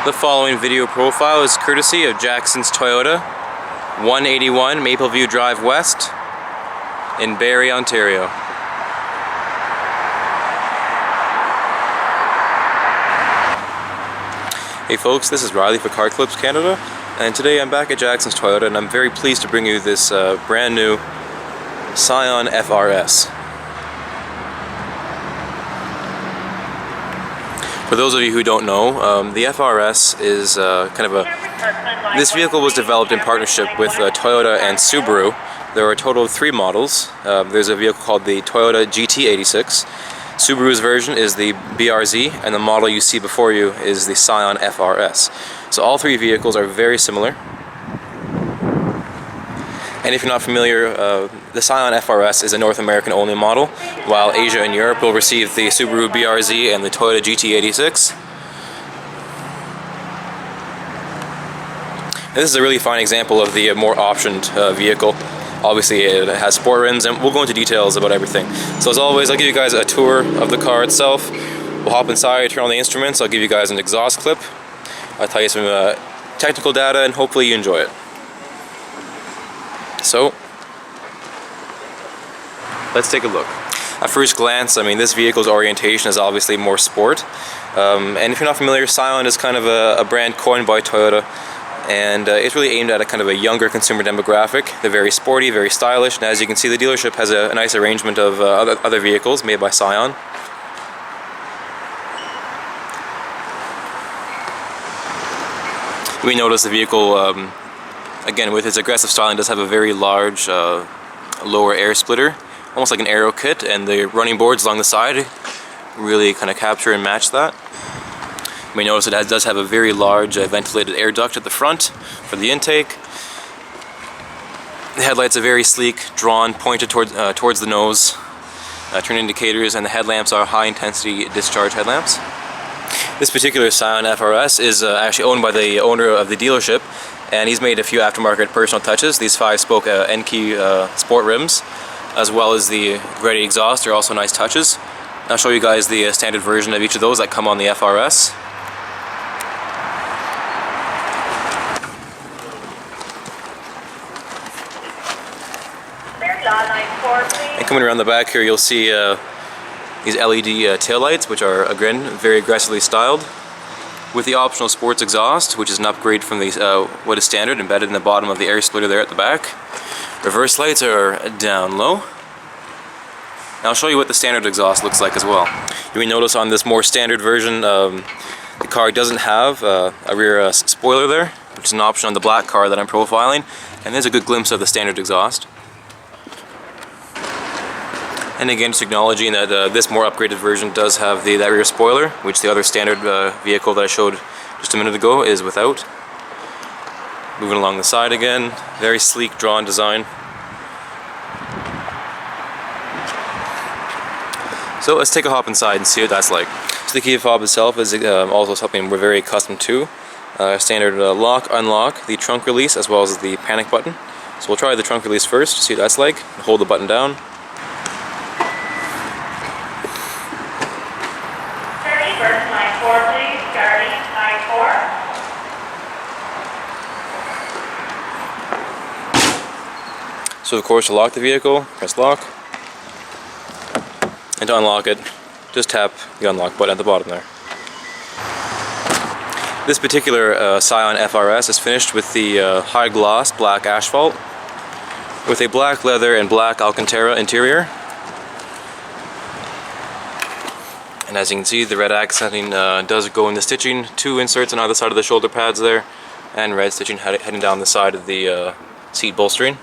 The following video profile is courtesy of Jackson's Toyota, 181 Mapleview Drive West in Barrie, Ontario. Hey folks, this is Riley for Car Clips Canada, and today I'm back at Jackson's Toyota and I'm very pleased to bring you this brand new Scion FR-S. For those of you who don't know, the FR-S is this vehicle was developed in partnership with Toyota and Subaru. There are a total of 3 models. There's a vehicle called the Toyota GT86. Subaru's version is the BRZ, and the model you see before you is the Scion FR-S. So all 3 vehicles are very similar. And if you're not familiar, the Scion FR-S is a North American only model, while Asia and Europe will receive the Subaru BRZ and the Toyota GT86. And this is a really fine example of the more optioned vehicle. Obviously it has sport rims, and we'll go into details about everything. So as always, I'll give you guys a tour of the car itself. We'll hop inside, turn on the instruments, I'll give you guys an exhaust clip. I'll tell you some technical data, and hopefully you enjoy it. So, let's take a look. At first glance, I mean, this vehicle's orientation is obviously more sport. And if you're not familiar, Scion is kind of a brand coined by Toyota, and it's really aimed at a kind of a younger consumer demographic. They're very sporty, very stylish, and as you can see, the dealership has a nice arrangement of other vehicles made by Scion. We notice the vehicle, again, with its aggressive styling, does have a very large lower air splitter, almost like an aero kit, and the running boards along the side really kind of capture and match that. You may notice it does have a very large ventilated air duct at the front for the intake. The headlights are very sleek, drawn, pointed towards the nose. Turn indicators and the headlamps are high intensity discharge headlamps. This particular Scion FR-S is actually owned by the owner of the dealership, and he's made a few aftermarket personal touches. These 5-spoke N-key sport rims, as well as the ready exhaust, are also nice touches. I'll show you guys the standard version of each of those that come on the FR-S. And coming around the back here, you'll see these LED taillights, which are again very aggressively styled, with the optional sports exhaust, which is an upgrade from the what is standard, embedded in the bottom of the air splitter there at the back. Reverse lights are down low. Now I'll show you what the standard exhaust looks like as well. You may notice on this more standard version, the car doesn't have a rear spoiler there, which is an option on the black car that I'm profiling, and there's a good glimpse of the standard exhaust. And again, just acknowledging that this more upgraded version does have that rear spoiler, which the other standard vehicle that I showed just a minute ago is without. Moving along the side again, very sleek, drawn design. So let's take a hop inside and see what that's like. So the key fob itself is also something we're very accustomed to. Standard lock, unlock, the trunk release, as well as the panic button. So we'll try the trunk release first to see what that's like. Hold the button down. So of course, to lock the vehicle, press lock, and to unlock it, just tap the unlock button at the bottom there. This particular Scion FR-S is finished with the high gloss black asphalt, with a black leather and black Alcantara interior. And as you can see, the red accenting does go in the stitching, 2 inserts on either side of the shoulder pads there, and red stitching heading down the side of the seat bolstering.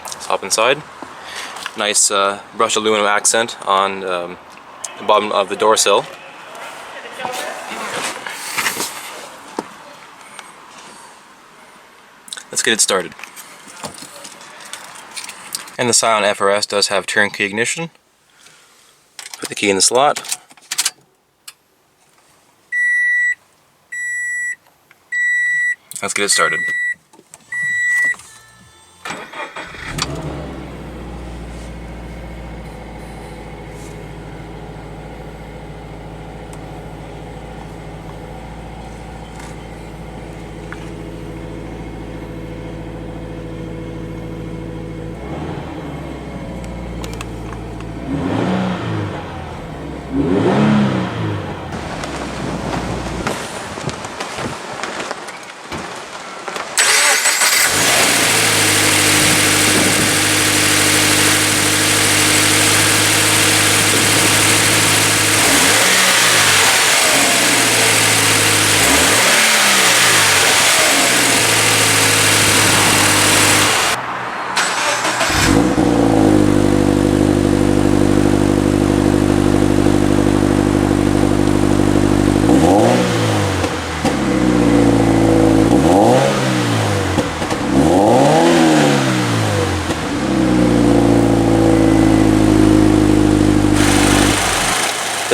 Let's hop inside. Nice brushed aluminum accent on the bottom of the door sill. Let's get it started. And the Scion FR-S does have turnkey ignition. Put the key in the slot. Let's get it started.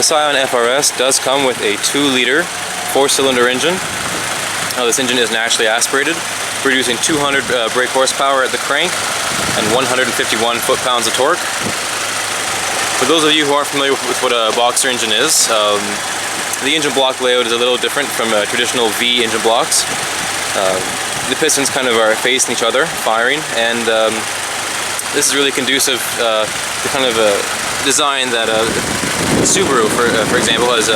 Scion FR-S does come with a 2-liter 4-cylinder engine. This engine is naturally aspirated, producing 200 brake horsepower at the crank and 151 foot-pounds of torque. For those of you who aren't familiar with what a boxer engine is, the engine block layout is a little different from traditional V engine blocks. The pistons kind of are facing each other, firing, and this is really conducive to the kind of design that Subaru, for example, has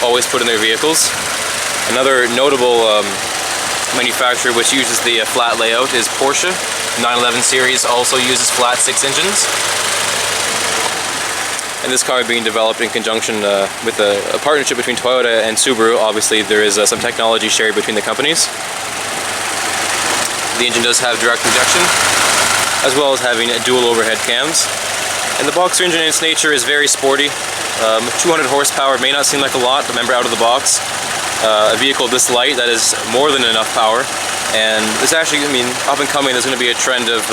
always put in their vehicles. Another notable manufacturer which uses the flat layout is Porsche. 911 series also uses flat 6 engines. And this car being developed in conjunction with a partnership between Toyota and Subaru. Obviously there is some technology shared between the companies. The engine does have direct injection, as well as having dual overhead cams. And the boxer engine in its nature is very sporty. 200 horsepower may not seem like a lot, but remember, out of the box, a vehicle this light, that is more than enough power. And this actually, I mean, up and coming, there's going to be a trend of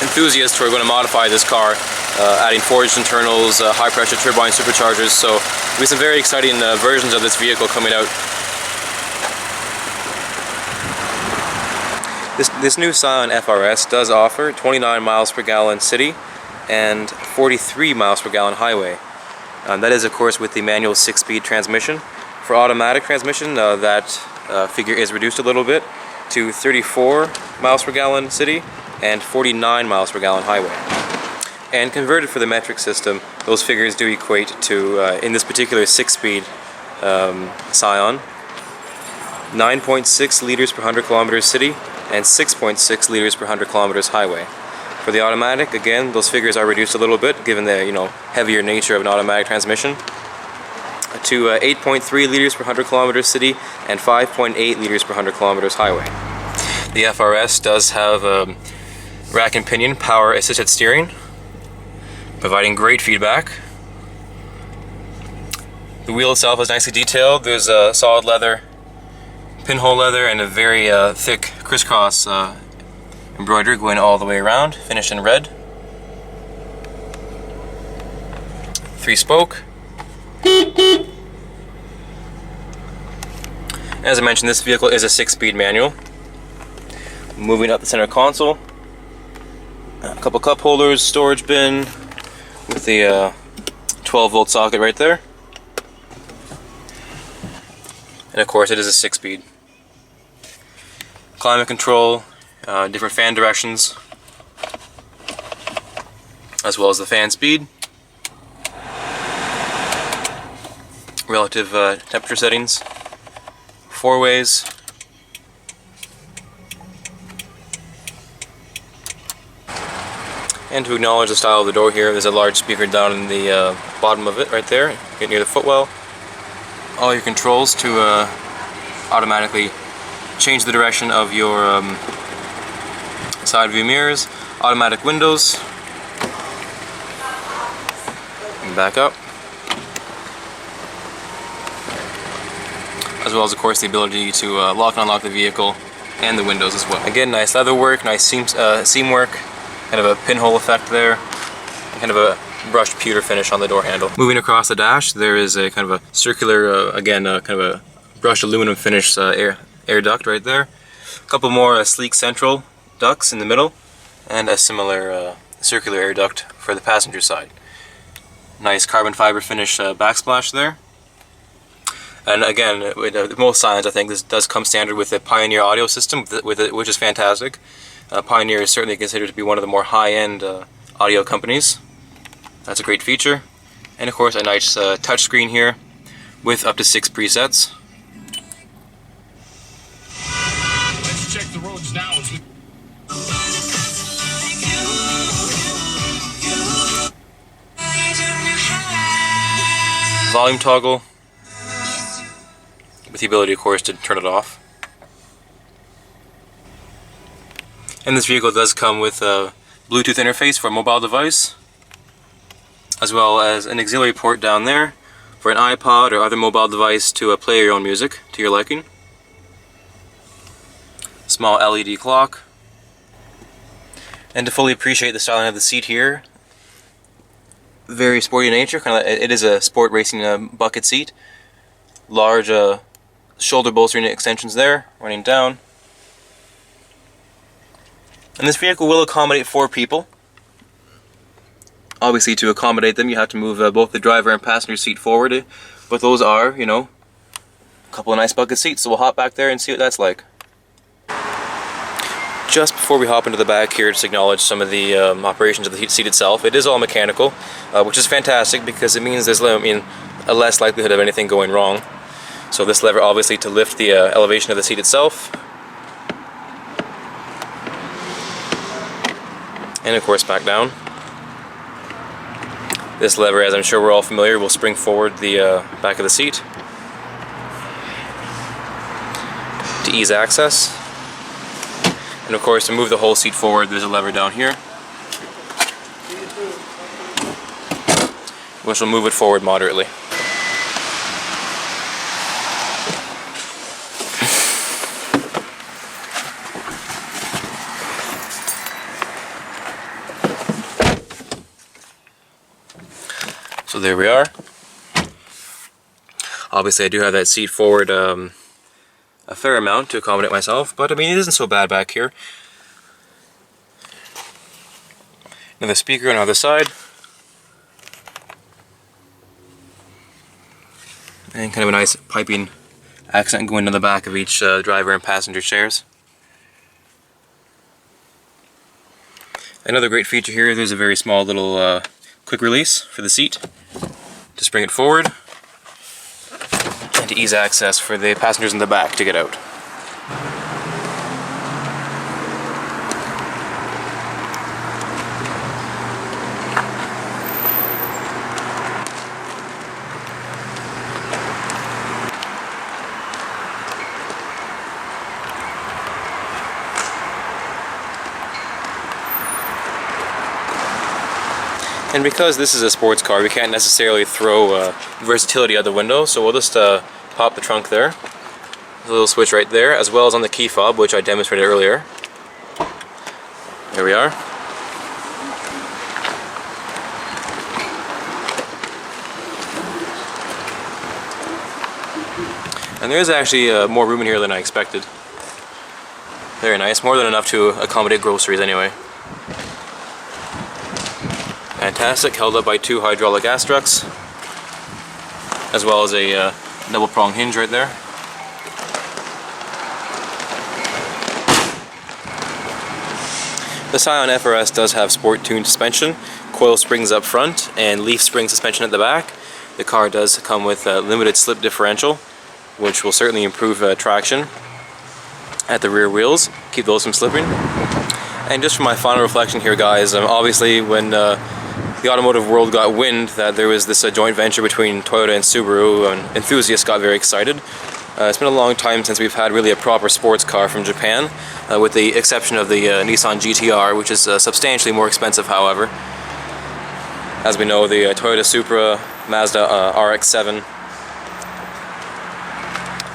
enthusiasts who are going to modify this car, adding forged internals, high pressure turbine superchargers, so there'll be some very exciting versions of this vehicle coming out. This new Scion FR-S does offer 29 miles per gallon city and 43 miles per gallon highway. That is, of course, with the manual 6-speed transmission. For automatic transmission, that figure is reduced a little bit to 34 miles per gallon city and 49 miles per gallon highway. And converted for the metric system, those figures do equate to, in this particular 6-speed Scion, 9.6 liters per 100 kilometers city and 6.6 liters per 100 kilometers highway. For the automatic, again, those figures are reduced a little bit given the heavier nature of an automatic transmission, to 8.3 liters per 100 kilometers city and 5.8 liters per 100 kilometers highway. The FR-S does have rack and pinion power assisted steering, providing great feedback. The wheel itself is nicely detailed. There's a solid leather, pinhole leather, and a very thick crisscross embroidery going all the way around, finished in red. 3-spoke. As I mentioned, this vehicle is a 6-speed manual. Moving up the center console, a couple cup holders, storage bin with the 12-volt socket right there. And of course it is a 6-speed. Climate control, different fan directions, as well as the fan speed. Relative temperature settings, 4-ways. And to acknowledge the style of the door here, there's a large speaker down in the bottom of it, right there, right near the footwell. All your controls to automatically change the direction of your side view mirrors, automatic windows, and back up. As well as, of course, the ability to lock and unlock the vehicle and the windows as well. Again, nice leather work, nice seam work, kind of a pinhole effect there, and kind of a brushed pewter finish on the door handle. Moving across the dash, there is a kind of a circular, again, kind of a brushed aluminum finish air duct right there. A couple more sleek central ducts in the middle, and a similar circular air duct for the passenger side. Nice carbon fiber finish backsplash there. And again, with most Scions, I think this does come standard with the Pioneer audio system, which is fantastic. Pioneer is certainly considered to be one of the more high-end audio companies. That's a great feature. And of course, a nice touchscreen here with up to 6 presets. Let's check the roads now. Volume toggle, with the ability, of course, to turn it off. And this vehicle does come with a Bluetooth interface for a mobile device, as well as an auxiliary port down there for an iPod or other mobile device to play your own music to your liking. Small LED clock. And to fully appreciate the styling of the seat here, very sporty nature. It is a sport racing bucket seat. Large shoulder bolstering extensions there, running down. And this vehicle will accommodate 4 people. Obviously, to accommodate them, you have to move both the driver and passenger seat forward. But those are, you know, a couple of nice bucket seats. So we'll hop back there and see what that's like. Just before we hop into the back here, just acknowledge some of the operations of the seat itself. It is all mechanical, which is fantastic because it means there's a less likelihood of anything going wrong. So this lever, obviously, to lift the elevation of the seat itself. And of course back down. This lever, as I'm sure we're all familiar, will spring forward the back of the seat to ease access. And of course, to move the whole seat forward, there's a lever down here which will move it forward moderately. So there we are. Obviously I do have that seat forward a fair amount to accommodate myself, but I mean it isn't so bad back here. Another speaker on the other side. And kind of a nice piping accent going to the back of each driver and passenger chairs. Another great feature here, there's a very small little quick release for the seat to spring it forward and to ease access for the passengers in the back to get out. And because this is a sports car, we can't necessarily throw versatility out the window, so we'll just pop the trunk there. There's a little switch right there, as well as on the key fob, which I demonstrated earlier. There we are. And there is actually more room in here than I expected. Very nice, more than enough to accommodate groceries anyway. Fantastic, held up by 2 hydraulic gas struts, as well as a double prong hinge right there. The Scion FR-S does have sport tuned suspension, coil springs up front, and leaf spring suspension at the back. The car does come with a limited slip differential, which will certainly improve traction at the rear wheels, keep those from slipping. And just for my final reflection here, guys, obviously when the automotive world got wind that there was this joint venture between Toyota and Subaru, and enthusiasts got very excited. It's been a long time since we've had really a proper sports car from Japan, with the exception of the Nissan GT-R, which is substantially more expensive, however. As we know, the Toyota Supra, Mazda RX-7,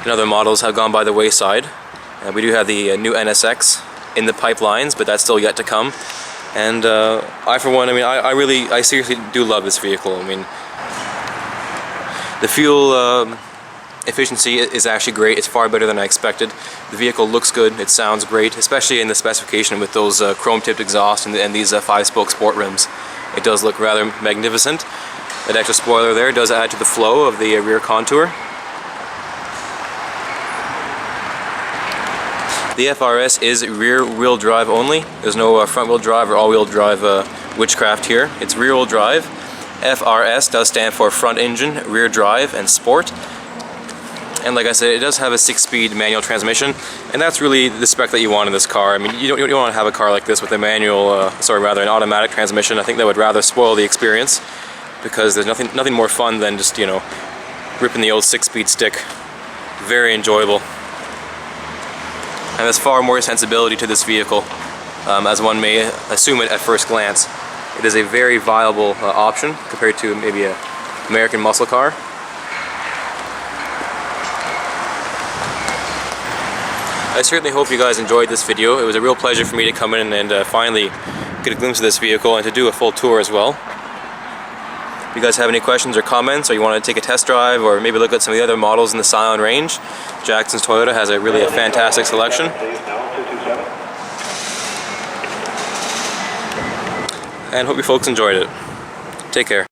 and other models have gone by the wayside. We do have the new NSX in the pipelines, but that's still yet to come. And I, for one, I seriously do love this vehicle. I mean, the fuel efficiency is actually great. It's far better than I expected. The vehicle looks good. It sounds great, especially in the specification with those chrome-tipped exhaust and these 5-spoke sport rims. It does look rather magnificent. That extra spoiler there does add to the flow of the rear contour. The FR-S is rear-wheel drive only. There's no front-wheel drive or all-wheel drive witchcraft here. It's rear-wheel drive. FR-S does stand for front engine, rear drive, and sport. And like I said, it does have a 6-speed manual transmission, and that's really the spec that you want in this car. I mean, you don't want to have a car like this with a manual, an automatic transmission. I think that would rather spoil the experience, because there's nothing more fun than just, you know, ripping the old 6-speed stick. Very enjoyable. And there's far more sensibility to this vehicle, as one may assume it at first glance. It is a very viable option compared to maybe an American muscle car. I certainly hope you guys enjoyed this video. It was a real pleasure for me to come in and finally get a glimpse of this vehicle and to do a full tour as well. If you guys have any questions or comments, or you want to take a test drive, or maybe look at some of the other models in the Scion range, Jackson's Toyota has really a fantastic selection. And hope you folks enjoyed it. Take care.